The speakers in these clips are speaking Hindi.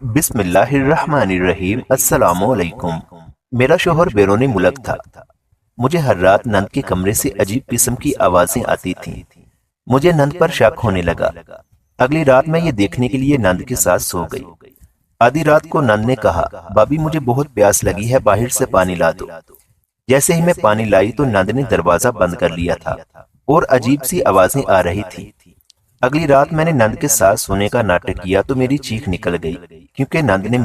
बिस्मिल्लाहिर्रहमानिर्रहीम। अस्सलामुअलैकुम। मेरा शोहर बैरूनी मुल्क था। मुझे हर रात नंद के कमरे से अजीब किस्म की आवाजें आती थीं। मुझे नंद पर शक होने लगा। अगली रात मैं ये देखने के लिए नंद के साथ सो गई। आधी रात को नंद ने कहा, भाभी मुझे बहुत प्यास लगी है, बाहर से पानी ला दो। जैसे ही मैं पानी लाई तो नंद ने दरवाजा बंद कर लिया था और अजीब सी आवाजें आ रही थी। अगली रात मैंने नंद के साथ सोने का नाटक किया तो मेरी चीख निकल गई, क्योंकि नंद ने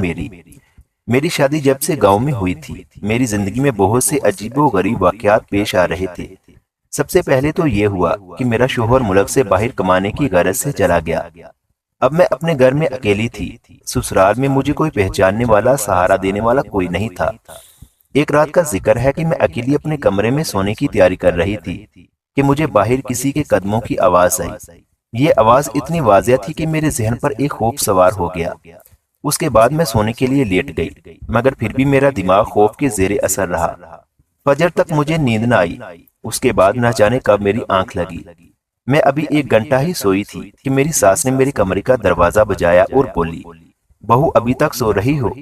मेरी शादी जब से गांव में हुई थी, मेरी जिंदगी में बहुत से अजीबोगरीब वाकयात पेश आ रहे थे। सबसे पहले तो ये हुआ कि मेरा शोहर मुल्क से बाहर कमाने की गरज से चला गया। अब मैं अपने घर में अकेली थी। ससुराल में मुझे कोई पहचानने वाला, सहारा देने वाला कोई नहीं था। एक रात का जिक्र है कि मैं अकेली अपने कमरे में सोने की तैयारी कर रही थी कि मुझे बाहर किसी के कदमों की आवाज आई। ये आवाज इतनी वाज़िया थी कि मेरे जहन पर एक खौफ सवार हो गया। उसके बाद मैं सोने के लिए लेट गई, मगर फिर भी मेरा दिमाग खौफ के जेरे असर रहा। फजर तक मुझे नींद न आई। उसके बाद न जाने कब मेरी आंख लगी। मैं अभी 1 घंटा ही सोई थी कि मेरी सास ने मेरे कमरे का दरवाजा बजाया और बोली, बहू अभी तक सो रही हो?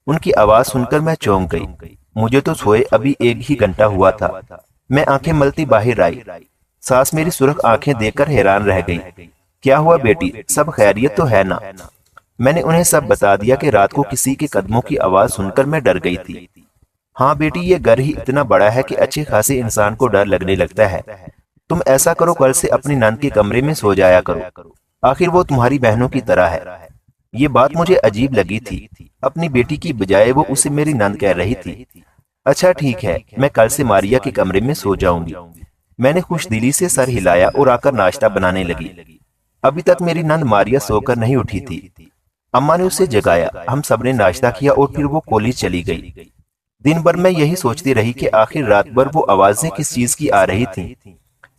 उनकी आवाज सुनकर मैं चौंक गई। मुझे तो सोए अभी 1 ही घंटा हुआ था। मैं आंखें मलती बाहर आई। सास मेरी सुर्ख आंखें देखकर हैरान रह गई। क्या हुआ बेटी, सब खैरियत तो है ना? मैंने उन्हें सब बता दिया कि रात को किसी के कदमों की आवाज सुनकर मैं डर गई थी। हाँ बेटी, ये घर ही इतना बड़ा है कि अच्छे खासे इंसान को डर लगने लगता है। तुम ऐसा करो, कल से अपनी नंद के कमरे में सो जाया करो, आखिर वो तुम्हारी बहनों की तरह है। ये बात मुझे अजीब लगी थी। अपनी बेटी की बजाय वो उसे मेरी नंद कह रही थी। अच्छा ठीक है, मैं कल से मारिया के कमरे में सो जाऊंगी। मैंने खुशदिली से सर हिलाया और आकर नाश्ता बनाने लगी। अभी तक मेरी नंद मारिया सोकर नहीं उठी थी। अम्मा ने उसे जगाया, हम सबने नाश्ता किया और फिर वो कॉलेज चली गई। दिन भर मैं यही सोचती रही कि आखिर रात भर वो आवाजें किस चीज की आ रही थीं।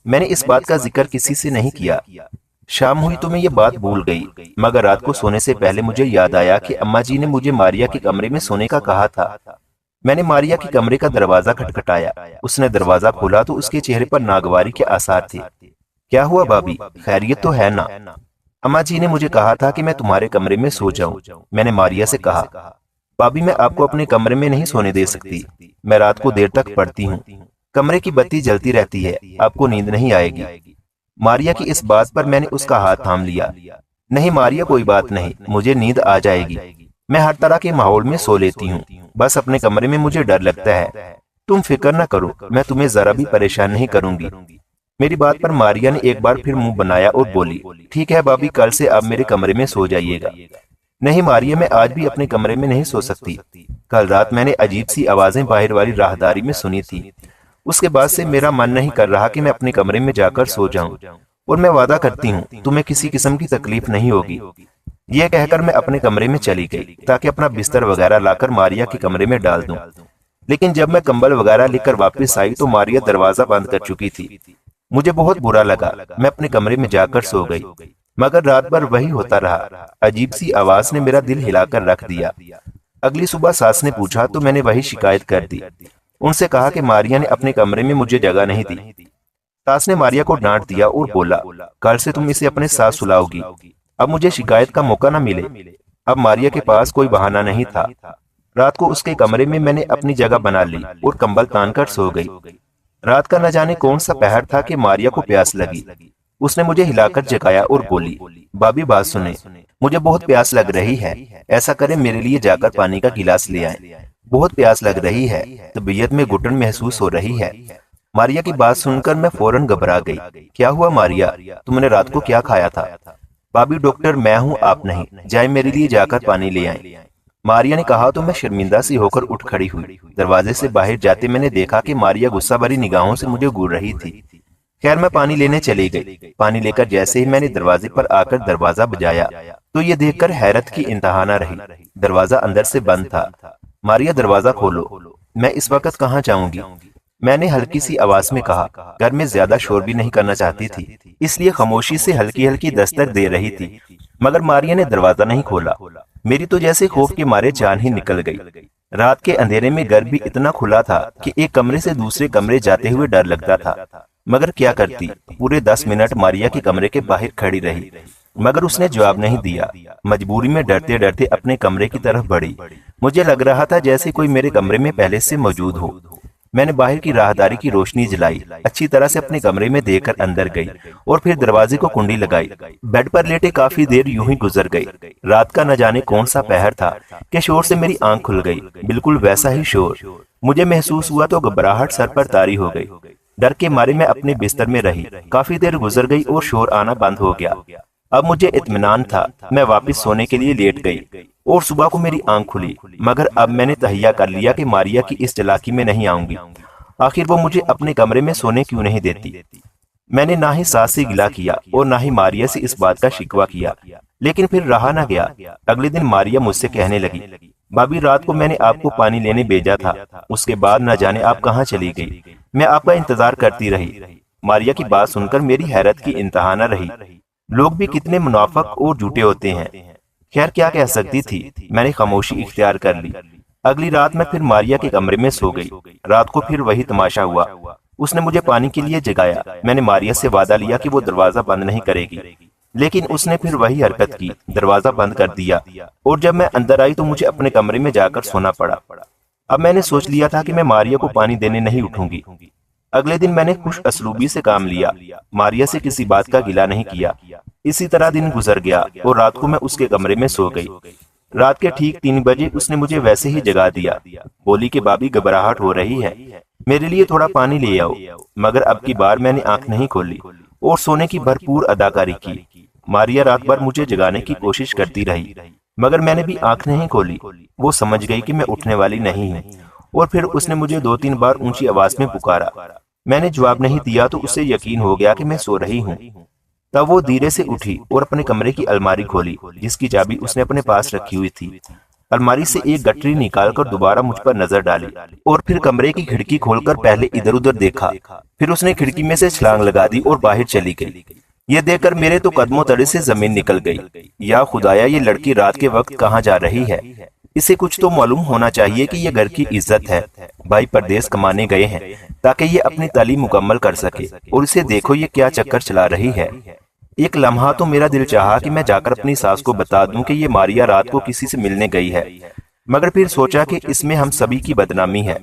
मैंने इस बात का जिक्र किसी से नहीं किया। शाम हुई तो मैं ये बात भूल गई, मगर रात को सोने से पहले मुझे याद आया कि अम्मा जी ने मुझे मारिया के कमरे में सोने का कहा था। मैंने मारिया के कमरे का दरवाजा खटखटाया। उसने दरवाजा खोला तो उसके चेहरे पर नागवारी के आसार थे। क्या हुआ भाभी, खैरियत तो है ना? अम्मा जी ने मुझे कहा था कि मैं तुम्हारे कमरे में सो जाऊं। मैंने मारिया से कहा, भाभी मैं आपको अपने कमरे में नहीं सोने दे सकती। मैं रात को देर तक पढ़ती हूँ, कमरे की बत्ती जलती रहती है, आपको नींद नहीं आएगी। मारिया की इस बात पर मैंने उसका हाथ थाम लिया। नहीं मारिया, कोई बात नहीं, मुझे नींद आ जाएगी। मैं हर तरह के माहौल में सो लेती हूँ, बस अपने कमरे में मुझे डर लगता है। तुम फिक्र न करो, मैं तुम्हें जरा भी परेशान नहीं करूंगी। मेरी बात पर मारिया ने एक बार फिर मुंह बनाया और बोली, ठीक है भाभी, कल से आप मेरे कमरे में सो जाइएगा। नहीं मारिया, मैं आज भी अपने कमरे में नहीं सो सकती। कल रात मैंने अजीब सी आवाजें बाहर वाली राहदारी में सुनी थी। उसके बाद से मेरा मन नहीं कर रहा कि मैं अपने कमरे में जाकर सो जाऊं, और मैं वादा करती हूँ तुम्हें किसी किस्म की तकलीफ नहीं होगी। यह कहकर मैं अपने कमरे में चली गई ताकि अपना बिस्तर वगैरह लाकर मारिया के कमरे में डाल दूं। लेकिन जब मैं कंबल वगैरह लेकर वापस आई तो मारिया दरवाजा बंद कर चुकी थी। मुझे बहुत बुरा लगा। मैं अपने कमरे में जाकर सो गई, मगर रात भर वही होता रहा। अजीब सी आवाज ने मेरा दिल हिलाकर रख दिया। अगली सुबह सास ने पूछा तो मैंने वही शिकायत कर दी। उनसे कहा कि मारिया ने अपने कमरे में मुझे जगह नहीं दी। सास ने मारिया को डांट दिया और बोला, कल से तुम इसे अपने साथ सुलाओगी, अब मुझे शिकायत का मौका न मिले। अब मारिया के पास कोई बहाना नहीं था। रात को उसके कमरे में मैंने अपनी जगह बना ली और कंबल तानकर सो गई। रात का न जाने कौन सा पहर था कि मारिया को प्यास लगी। उसने मुझे हिलाकर जगाया और बोली, भाभी बात सुने, मुझे बहुत प्यास लग रही है। ऐसा करें मेरे लिए जाकर पानी का गिलास ले आए। बहुत प्यास लग रही है, तबीयत में घुटन महसूस हो रही है। मारिया की बात सुनकर मैं फौरन घबरा गई। क्या हुआ मारिया, तुमने रात को क्या खाया था? भाभी डॉक्टर मैं हूँ, आप नहीं, जाए मेरे लिए जाकर पानी ले आए। मारिया ने कहा तो मैं शर्मिंदा सी होकर उठ खड़ी हुई। दरवाजे से बाहर जाते मैंने देखा कि मारिया गुस्सा भरी निगाहों से मुझे घूर रही थी। खैर मैं पानी लेने चली गई। पानी लेकर जैसे ही मैंने दरवाजे पर आकर दरवाजा बजाया तो ये देखकर हैरत की इंतहा न रही। दरवाजा अंदर से बंद था। मारिया दरवाजा खोलो, मैं इस वक्त कहाँ जाऊंगी? मैंने हल्की सी आवाज में कहा। घर में ज्यादा शोर भी नहीं करना चाहती थी, इसलिए खामोशी से हल्की हल्की दस्तक दे रही थी, मगर मारिया ने दरवाजा नहीं खोला। मेरी तो जैसे खौफ के मारे जान ही निकल गई। रात के अंधेरे में घर भी इतना खुला था कि एक कमरे से दूसरे कमरे जाते हुए डर लगता था, मगर क्या करती। पूरे 10 मिनट मारिया के कमरे के बाहर खड़ी रही। मगर उसने जवाब नहीं दिया। मजबूरी में डरते डरते अपने कमरे की तरफ बढ़ी। मुझे लग रहा था जैसे कोई मेरे कमरे में पहले से मौजूद हो। मैंने बाहर की राहदारी की रोशनी जलाई, अच्छी तरह से अपने कमरे में देखकर अंदर गई और फिर दरवाजे को कुंडी लगाई। बेड पर लेटे काफी देर यूं ही गुजर गई। रात का न जाने कौन सा पहर था कि शोर से मेरी आंख खुल गई, बिल्कुल वैसा ही शोर। मुझे महसूस हुआ तो घबराहट सर पर तारी हो गई। डर के मारे मैं अपने बिस्तर में रही। काफी देर गुजर गई और शोर आना बंद हो गया। अब मुझे इत्मीनान था। मैं वापस सोने के लिए लेट गई और सुबह को मेरी आंख खुली। मगर अब मैंने तहैया कर लिया कि मारिया की इस चालाकी में नहीं आऊंगी। आखिर वो मुझे अपने कमरे में सोने क्यों नहीं देती। मैंने ना ही सास से गिला किया और ना ही मारिया से इस बात का शिकवा किया, लेकिन फिर रहा ना गया। अगले दिन मारिया मुझसे कहने लगी, भाभी रात को मैंने आपको पानी लेने भेजा था, उसके बाद न जाने आप कहाँ चली गई। मैं आपका इंतजार करती रही। मारिया की बात सुनकर मेरी हैरत की इंतहा न रही। लोग भी कितने मुनाफिक और झूठे होते हैं। खैर क्या कह सकती थी, मैंने खामोशी इख्तियार कर ली। अगली रात मैं फिर मारिया के कमरे में सो गई। रात को फिर वही तमाशा हुआ। उसने मुझे पानी के लिए जगाया। मैंने मारिया से वादा लिया कि वो दरवाजा बंद नहीं करेगी, लेकिन उसने फिर वही हरकत की, दरवाजा बंद कर दिया। और जब मैं अंदर आई तो मुझे अपने कमरे में जाकर सोना पड़ा। अब मैंने सोच लिया था कि मैं मारिया को पानी देने नहीं उठूंगी। अगले दिन मैंने खुश असलूबी से काम लिया, मारिया से किसी बात का गिला नहीं किया। इसी तरह दिन गुजर गया और रात को मैं उसके कमरे में सो गई। रात के ठीक 3 बजे उसने मुझे वैसे ही जगा दिया। बोली कि भाभी घबराहट हो रही है, मेरे लिए थोड़ा पानी ले आओ। मगर अब की बार मैंने आंख नहीं खोली और सोने की भरपूर अदाकारी की। मारिया रात भर मुझे जगाने की कोशिश करती रही, मगर मैंने भी आंख नहीं खोली। वो समझ गई कि मैं उठने वाली नहीं हूँ और फिर उसने मुझे 2-3 बार ऊंची आवाज में पुकारा। मैंने जवाब नहीं दिया तो उसे यकीन हो गया कि मैं सो रही हूँ। तब वो धीरे से उठी और अपने कमरे की अलमारी खोली, जिसकी चाबी उसने अपने पास रखी हुई थी। अलमारी से एक गठरी निकालकर दोबारा मुझ पर नजर डाली और फिर कमरे की खिड़की खोलकर पहले इधर उधर देखा। फिर उसने खिड़की में से छलांग लगा दी और बाहर चली गई। ये देखकर मेरे तो कदमों तले से जमीन निकल गई। या खुदाया, ये लड़की रात के वक्त कहाँ जा रही है। इसे कुछ तो मालूम होना चाहिए कि ये घर की इज्जत है। भाई परदेश कमाने गए हैं ताकि ये अपनी तालीम मुकम्मल कर सके, और इसे देखो ये क्या चक्कर चला रही है। एक लम्हा तो मेरा दिल चाहा कि मैं जाकर अपनी सास को बता दूं कि ये मारिया रात को किसी से मिलने गई है, मगर फिर सोचा कि इसमें हम सभी की बदनामी है।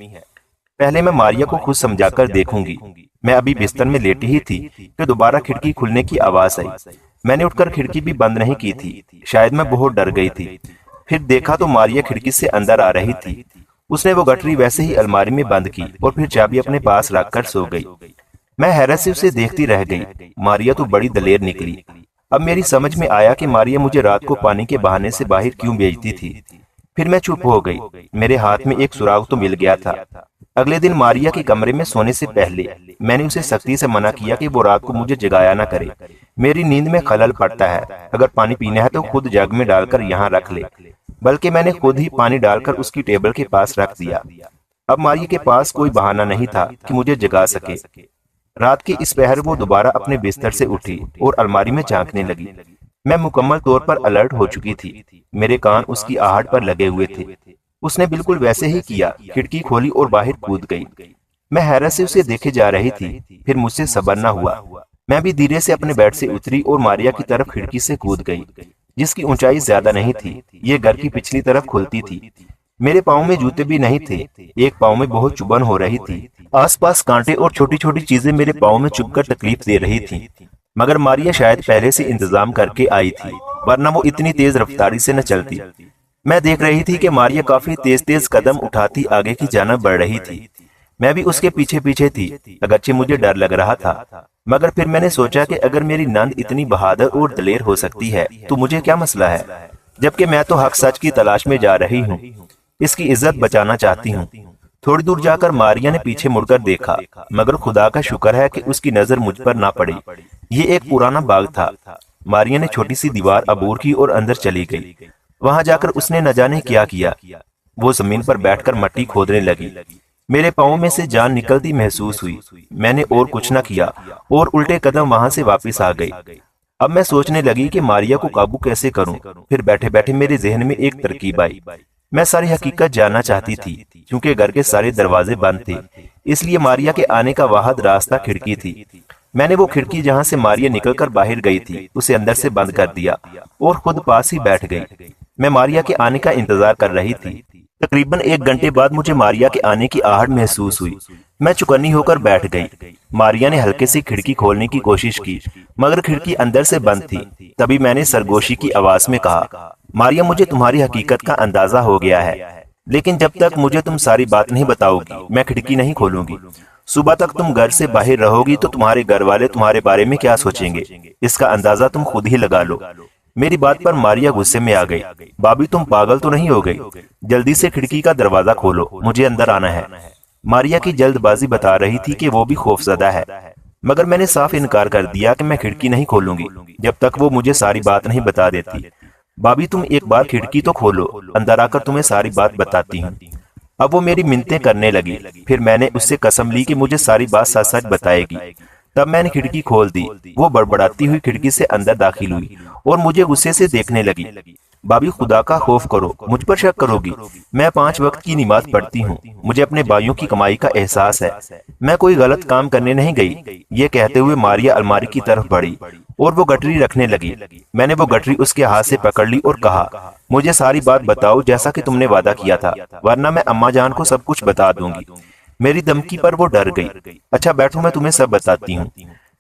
पहले मैं मारिया को खुद समझाकर देखूंगी। मैं अभी बिस्तर में लेटी ही थी कि दोबारा खिड़की खुलने की आवाज आई। मैंने उठकर खिड़की भी बंद नहीं की थी, शायद मैं बहुत डर गई थी। फिर देखा तो मारिया खिड़की से अंदर आ रही थी। उसने वो गठरी वैसे ही अलमारी में बंद की और फिर चाबी अपने पास रखकर सो गई। मैं हैरत से उसे देखती रह गई। मारिया तो बड़ी दलेर निकली। अब मेरी समझ में आया कि मारिया मुझे रात को पानी के बहाने से बाहर क्यों भेजती थी। फिर मैं चुप हो गई। मेरे हाथ में एक सुराग तो मिल गया था। अगले दिन मारिया के कमरे में सोने से पहले मैंने उसे सख्ती से मना किया कि वो रात को मुझे जगाया ना करे। मेरी नींद में खलल पड़ता है। अगर पानी पीना है तो खुद जग में डालकर यहाँ रख ले। बल्कि मैंने खुद ही पानी डालकर उसकी टेबल के पास रख दिया। अब मारिया के पास कोई बहाना नहीं था कि मुझे जगा सके। रात के इस पहर वो दोबारा अपने बिस्तर से उठी और अलमारी में झांकने लगी। मैं मुकम्मल तौर पर अलर्ट हो चुकी थी। मेरे कान उसकी आहट पर लगे हुए थे। उसने बिल्कुल वैसे ही किया, खिड़की खोली और बाहर कूद गई। मैं हैरत से उसे देखे जा रही थी। फिर मुझसे सब्र न हुआ। मैं भी धीरे से अपने बेड से उतरी और मारिया की तरफ खिड़की से कूद गई, जिसकी ऊंचाई ज्यादा नहीं थी। ये घर की पिछली तरफ खुलती थी। मेरे पाँव में जूते भी नहीं थे। एक पाँव में बहुत चुभन हो रही थी। आसपास कांटे और छोटी छोटी चीजें मेरे पाँव में चुभकर तकलीफ दे रही थी। मगर मारिया शायद पहले से इंतजाम करके आई थी, वरना वो इतनी तेज रफ्तारी से न चलती। मैं देख रही थी कि मारिया काफी तेज तेज कदम उठाती आगे की जानब बढ़ रही थी। मैं भी उसके पीछे पीछे थी, अगरचे मुझे डर लग रहा था। मगर फिर मैंने सोचा कि अगर मेरी नंद इतनी बहादुर और दलेर हो सकती है तो मुझे क्या मसला है, जबकि मैं तो हक सच की तलाश में जा रही हूँ। इसकी इज्जत बचाना चाहती हूँ। थोड़ी दूर जाकर मारिया ने पीछे मुड़कर देखा, मगर खुदा का शुक्र है कि उसकी नजर मुझ पर ना पड़ी। ये एक पुराना बाग था। मारिया ने छोटी सी दीवार अबूर की और अंदर चली गई। वहां जाकर उसने न जाने क्या किया। वो जमीन पर बैठकर मट्टी खोदने लगी। मेरे पाँव में से जान निकलती महसूस हुई। मैंने और कुछ न किया और उल्टे कदम वहां से वापस आ गई। अब मैं सोचने लगी कि मारिया को काबू कैसे करूं। फिर बैठे बैठे मेरे जहन में एक तरकीब आई। मैं सारी हकीकत जानना चाहती थी। क्योंकि घर के सारे दरवाजे बंद थे, इसलिए मारिया के आने का वाहद रास्ता खिड़की थी। मैंने वो खिड़की जहाँ से मारिया निकलकर बाहर गई थी उसे अंदर से बंद कर दिया और खुद पास ही बैठ गई। मैं मारिया के आने का इंतजार कर रही थी। तकरीबन 1 घंटे बाद मुझे मारिया के आने की आहट महसूस हुई। मैं चौकन्नी होकर बैठ गई। मारिया ने हल्के से खिड़की खोलने की कोशिश की, मगर खिड़की अंदर से बंद थी। तभी मैंने सरगोशी की आवाज में कहा, मारिया, मुझे तुम्हारी हकीकत का अंदाजा हो गया है, लेकिन जब तक मुझे तुम सारी बात नहीं बताओगी मैं खिड़की नहीं खोलूंगी। सुबह तक तुम घर से बाहर रहोगी तो तुम्हारे घर वाले तुम्हारे बारे में क्या सोचेंगे, इसका अंदाजा तुम खुद ही लगा लो। मेरी बात पर मारिया गुस्से में आ गई। भाभी, तुम पागल तो नहीं हो गई? जल्दी से खिड़की का दरवाजा खोलो, मुझे अंदर आना है। मारिया की जल्दबाजी बता रही थी कि वो भी खौफजदा है, मगर मैंने साफ इनकार कर दिया कि मैं खिड़की नहीं खोलूंगी जब तक वो मुझे सारी बात नहीं बता देती। भाभी, तुम एक बार खिड़की तो खोलो, अंदर आकर तुम्हें सारी बात बताती हूँ। अब वो मेरी मिन्नतें करने लगी। फिर मैंने उससे कसम ली कि मुझे सारी बात सच सच बताएगी। तब मैंने खिड़की खोल दी। वो बड़बड़ाती हुई खिड़की से अंदर दाखिल हुई और मुझे गुस्से से देखने लगी। भाभी, खुदा का खौफ करो, मुझ पर शक करोगी? मैं 5 वक्त की नमाज पढ़ती हूँ, मुझे अपने भाइयों की कमाई का एहसास है, मैं कोई गलत काम करने नहीं गई। ये कहते हुए मारिया अलमारी की तरफ बढ़ी और वो गठरी रखने लगी। मैंने वो गठरी उसके हाथ से पकड़ ली और कहा, मुझे सारी बात बताओ जैसा कि तुमने वादा किया था, वरना मैं अम्मा जान को सब कुछ बता दूंगी। मेरी धमकी पर वो डर गई। अच्छा बैठो, मैं तुम्हें सब बताती हूँ।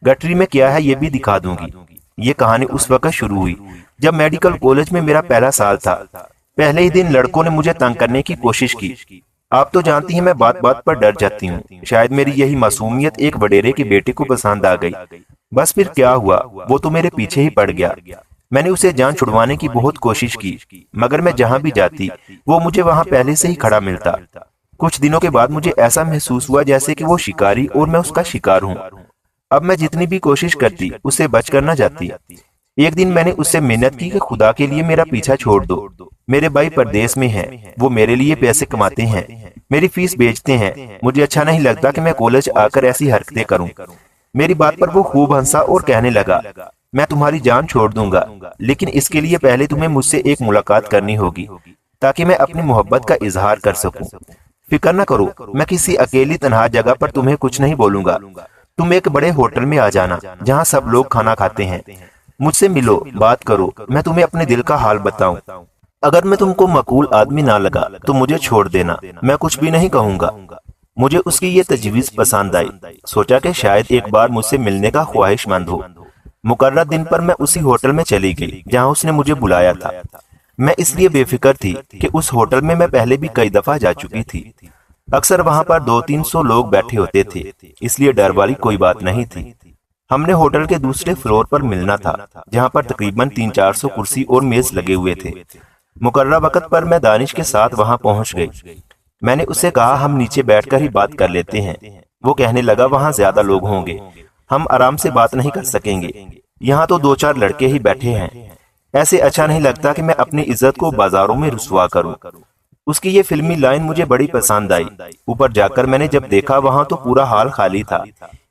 गठरी में क्या है ये भी दिखा दूंगी। ये कहानी उस वक्त शुरू हुई जब मेडिकल कॉलेज में मेरा पहला साल था। पहले ही दिन लड़कों ने मुझे तंग करने की कोशिश की। आप तो जानती हैं मैं बात बात पर डर जाती हूँ। शायद मेरी यही मासूमियत एक वडेरे के बेटे को पसंद आ गई। बस फिर क्या हुआ, वो तो मेरे पीछे ही पड़ गया। मैंने उसे जान छुड़वाने की बहुत कोशिश की, मगर मैं जहाँ भी जाती वो मुझे वहाँ पहले से ही खड़ा मिलता। कुछ दिनों के बाद मुझे ऐसा महसूस हुआ जैसे कि वो शिकारी और मैं उसका शिकार हूँ। अब मैं जितनी भी कोशिश करती उससे बच कर न जाती। एक दिन मैंने उससे मिन्नत की कि खुदा के लिए मेरा पीछा छोड़ दो। मेरे भाई परदेश में हैं, वो मेरे लिए पैसे कमाते हैं, मेरी फीस बेचते हैं। मुझे अच्छा नहीं लगता कि मैं कॉलेज आकर ऐसी हरकतें करूं। मेरी बात पर वो खूब हंसा और कहने लगा, मैं तुम्हारी जान छोड़ दूंगा, लेकिन इसके लिए पहले तुम्हें मुझसे एक मुलाकात करनी होगी ताकि मैं अपनी मोहब्बत का इजहार कर सकूं। फिक्र न करो, मैं किसी अकेली तन्हा जगह पर तुम्हें कुछ नहीं बोलूंगा। तुम एक बड़े होटल में आ जाना जहाँ सब लोग खाना खाते हैं। मुझसे मिलो, बात करो, मैं तुम्हें अपने दिल का हाल बताऊं। अगर मैं तुमको मकूल आदमी ना लगा तो मुझे छोड़ देना, मैं कुछ भी नहीं कहूंगा। मुझे उसकी ये तजवीज पसंद आई। सोचा कि शायद एक बार मुझसे मिलने का ख्वाहिशमंद हो। मुकर्रर दिन पर मैं उसी होटल में चली गई जहाँ उसने मुझे बुलाया था। मैं इसलिए बेफिक्र थी कि उस होटल में मैं पहले भी कई दफा जा चुकी थी। अक्सर वहाँ पर 200-300 लोग बैठे होते थे, इसलिए डर वाली कोई बात नहीं थी। हमने होटल के दूसरे फ्लोर पर मिलना था, जहाँ पर तकरीबन 300-400 कुर्सी और मेज लगे हुए थे। मुकर्रर वक्त पर मैं दानिश के साथ वहाँ पहुँच गई। मैंने उससे कहा, हम नीचे बैठकर ही बात कर लेते हैं। वो कहने लगा, वहाँ ज्यादा लोग होंगे, हम आराम से बात नहीं कर सकेंगे। यहाँ तो 2-4 लड़के ही बैठे हैं। ऐसे अच्छा नहीं लगता कि मैं अपनी इज्जत को बाजारों में रुसवा करूं। उसकी ये फिल्मी लाइन मुझे बड़ी पसंद आई। ऊपर जाकर मैंने जब देखा वहां तो पूरा हाल खाली था,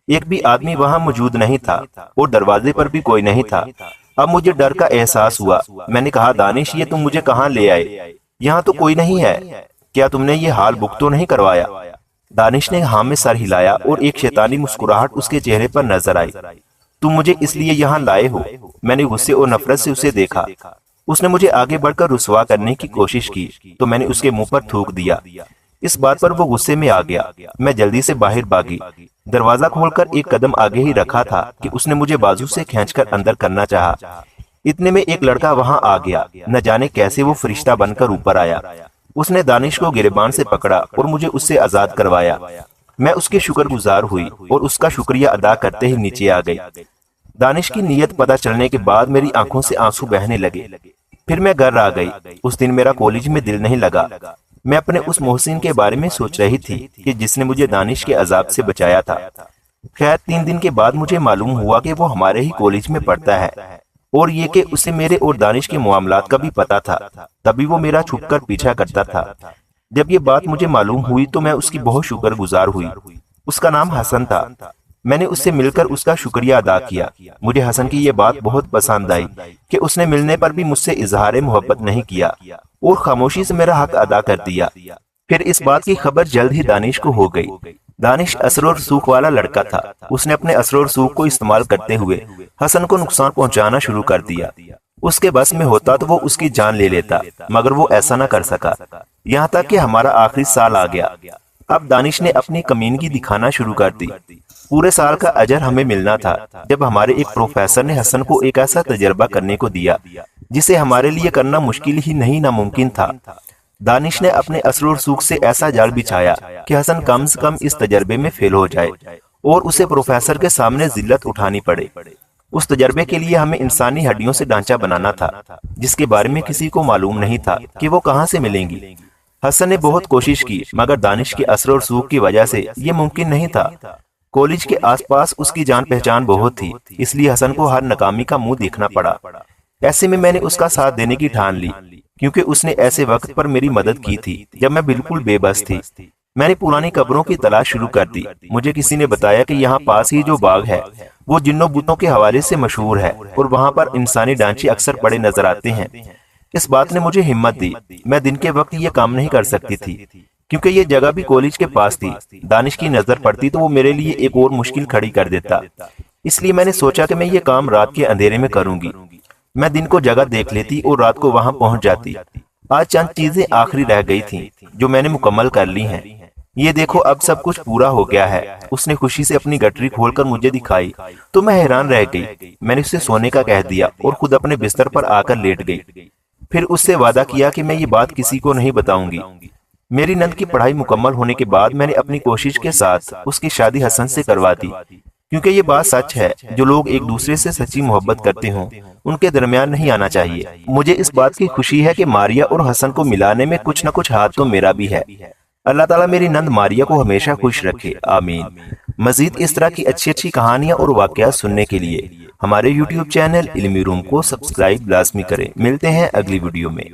एक भी आदमी वहां मौजूद नहीं था और दरवाजे पर भी कोई नहीं था। अब मुझे डर का एहसास हुआ। मैंने कहा, दानिश, ये तुम मुझे कहाँ ले आए? यहाँ तो कोई नहीं है, क्या तुमने ये हाल बुक तो नहीं करवाया? दानिश ने हाँ में सर हिलाया और एक शैतानी मुस्कुराहट उसके चेहरे पर नजर आई। तुम मुझे इसलिए यहाँ लाए हो? मैंने गुस्से और नफरत से उसे देखा। उसने मुझे आगे बढ़कर रुसवा करने की कोशिश की तो मैंने उसके मुंह पर थूक दिया। इस बात पर वो गुस्से में आ गया। मैं जल्दी से बाहर भागी। दरवाजा खोलकर एक कदम आगे ही रखा था कि उसने मुझे बाजू से खींचकर अंदर करना चाहा। इतने में एक लड़का वहां आ गया। न जाने कैसे वो फरिश्ता बनकर ऊपर आया। उसने दानिश को गिरबान से पकड़ा और मुझे उससे आजाद करवाया। मैं उसके शुक्रगुजार हुई और उसका शुक्रिया अदा करते ही नीचे आ गई। दानिश की नीयत पता चलने के बाद मेरी आंखों से आंसू बहने लगे। फिर मैं घर आ गई। उस दिन मेरा कॉलेज में दिल नहीं लगा। मैं अपने उस मोहसिन के बारे में सोच रही थी कि जिसने मुझे दानिश के अजाब से बचाया था। खैर 3 दिन के बाद मुझे मालूम हुआ कि वो हमारे ही कॉलेज में पढ़ता है और ये कि उसे मेरे और दानिश के मामलात का भी पता था। तभी वो मेरा छुपकर पीछा करता था। जब ये बात मुझे मालूम हुई तो मैं उसकी बहुत शुक्रगुजार हुई। उसका नाम हसन था। मैंने उससे मिलकर उसका शुक्रिया अदा किया। मुझे हसन की ये बात बहुत पसंद आई कि उसने मिलने पर भी मुझसे इजहार मोहब्बत नहीं किया और खामोशी से मेरा हक अदा कर दिया। फिर इस बात की खबर जल्द ही दानिश को हो गई। दानिश असर और सूख वाला लड़का था। उसने अपने असर और सूख को इस्तेमाल करते हुए हसन को नुकसान पहुंचाना शुरू कर दिया। उसके बस में होता तो वो उसकी जान ले लेता, मगर वो ऐसा न कर सका। यहाँ तक कि हमारा आखिरी साल आ गया। अब दानिश ने अपनी कमीनगी दिखाना शुरू कर दी। पूरे साल का अजर हमें मिलना था, जब हमारे एक प्रोफेसर ने हसन को एक ऐसा तजर्बा करने को दिया जिसे हमारे लिए करना मुश्किल ही नहीं नामुमकिन था। दानिश ने अपने असर और सूख से ऐसा जाल बिछाया कि हसन कम से कम इस तजर्बे में फेल हो जाए और उसे प्रोफेसर के सामने जिल्लत उठानी पड़े। उस तजर्बे के लिए हमें इंसानी हड्डियों से ढांचा बनाना था, जिसके बारे में किसी को मालूम नहीं था कि वो कहाँ से मिलेंगी। हसन ने बहुत कोशिश की, मगर दानिश के असर और सूख की वजह से ये मुमकिन नहीं था। कॉलेज के आसपास उसकी जान पहचान बहुत थी, इसलिए हसन को हर नाकामी का मुंह देखना पड़ा। ऐसे में मैंने उसका साथ देने की ठान ली, क्योंकि उसने ऐसे वक्त पर मेरी मदद की थी जब मैं बिल्कुल बेबस थी। मैंने पुरानी कब्रों की तलाश शुरू कर दी। मुझे किसी ने बताया कि यहाँ पास ही जो बाग है वो जिन्नों बुतों के हवाले से मशहूर है और वहाँ पर इंसानी ढांचे अक्सर पड़े नजर आते हैं। इस बात ने मुझे हिम्मत दी। मैं दिन के वक्त ये काम नहीं कर सकती थी, क्योंकि ये जगह भी कॉलेज के पास थी। दानिश की नजर पड़ती तो वो मेरे लिए एक और मुश्किल खड़ी कर देता। इसलिए मैंने सोचा कि मैं ये काम रात के अंधेरे में करूंगी। मैं दिन को जगह देख लेती और रात को वहां पहुंच जाती। आज चंद चीजें आखिरी रह गई थीं, जो मैंने मुकम्मल कर ली हैं। ये देखो, अब सब कुछ पूरा हो गया है। उसने खुशी से अपनी गठरी खोलकर मुझे दिखाई तो मैं हैरान रह गई। मैंने उसे सोने का कह दिया और खुद अपने बिस्तर पर आकर लेट गई। फिर उससे वादा किया कि मैं ये बात किसी को नहीं बताऊंगी। मेरी नंद की पढ़ाई मुकम्मल होने के बाद मैंने अपनी कोशिश के साथ उसकी शादी हसन से करवा दी, क्योंकि ये बात सच है, जो लोग एक दूसरे से सच्ची मोहब्बत करते हों उनके दरमियान नहीं आना चाहिए। मुझे इस बात की खुशी है कि मारिया और हसन को मिलाने में कुछ न कुछ हाथ तो मेरा भी है। अल्लाह ताला मेरी नंद मारिया को हमेशा खुश रखे, आमीन। मजीद इस तरह की अच्छी अच्छी कहानियां और वाकयात सुनने के लिए हमारे YouTube चैनल इल्मी रूम को सब्सक्राइब लाजमी करें। मिलते हैं अगली वीडियो में।